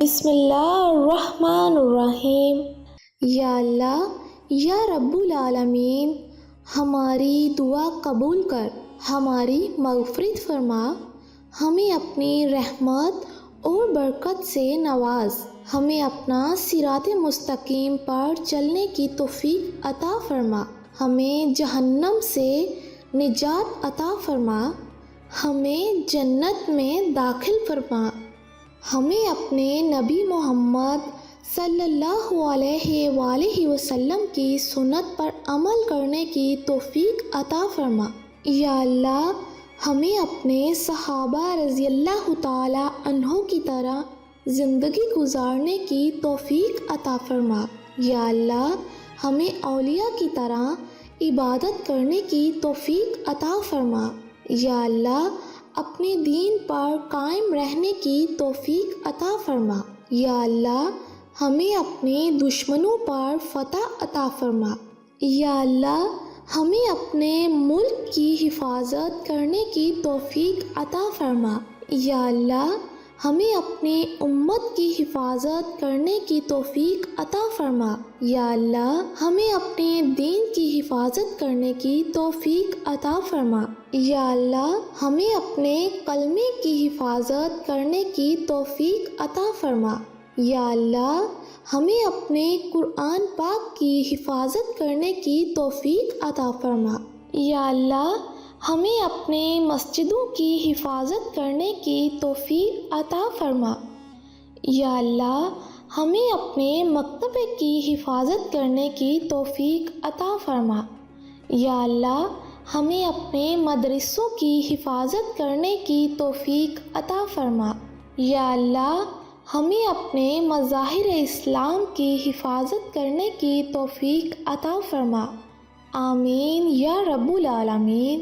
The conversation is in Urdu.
بسم اللہ الرحمن الرحیم۔ یا اللہ، یا رب العالمین، ہماری دعا قبول کر، ہماری مغفرت فرما، ہمیں اپنی رحمت اور برکت سے نواز، ہمیں اپنا صراط مستقیم پر چلنے کی توفیق عطا فرما، ہمیں جہنم سے نجات عطا فرما، ہمیں جنت میں داخل فرما، ہمیں اپنے نبی محمد صلی اللہ علیہ وآلہ وسلم کی سنت پر عمل کرنے کی توفیق عطا فرما۔ یا اللہ، ہمیں اپنے صحابہ رضی اللہ تعالی عنہ کی طرح زندگی گزارنے کی توفیق عطا فرما۔ یا اللہ، ہمیں اولیاء کی طرح عبادت کرنے کی توفیق عطا فرما۔ یا اللہ، اپنے دین پر قائم رہنے کی توفیق عطا فرما۔ یا اللہ، ہمیں اپنے دشمنوں پر فتح عطا فرما۔ یا اللہ، ہمیں اپنے ملک کی حفاظت کرنے کی توفیق عطا فرما۔ یا اللہ، ہمیں اپنے امت کی حفاظت کرنے کی توفیق عطا فرما۔ یا اللہ، ہمیں اپنے دین کی حفاظت کرنے کی توفیق عطا فرما۔ یا اللہ، ہمیں اپنے کلمے کی حفاظت کرنے کی توفیق عطا فرما۔ یا اللہ، ہمیں اپنے قرآن پاک کی حفاظت کرنے کی توفیق عطا فرما۔ یا اللہ، ہمیں اپنے مسجدوں کی حفاظت کرنے کی توفیق عطا فرما۔ یا اللہ، ہمیں اپنے مکتبے کی حفاظت کرنے کی توفیق عطا فرما۔ یا اللہ، ہمیں اپنے مدرسوں کی حفاظت کرنے کی توفیق عطا فرما۔ یا اللہ، ہمیں اپنے مظاہر اسلام کی حفاظت کرنے کی توفیق عطا فرما۔ آمین یا رب العالمین۔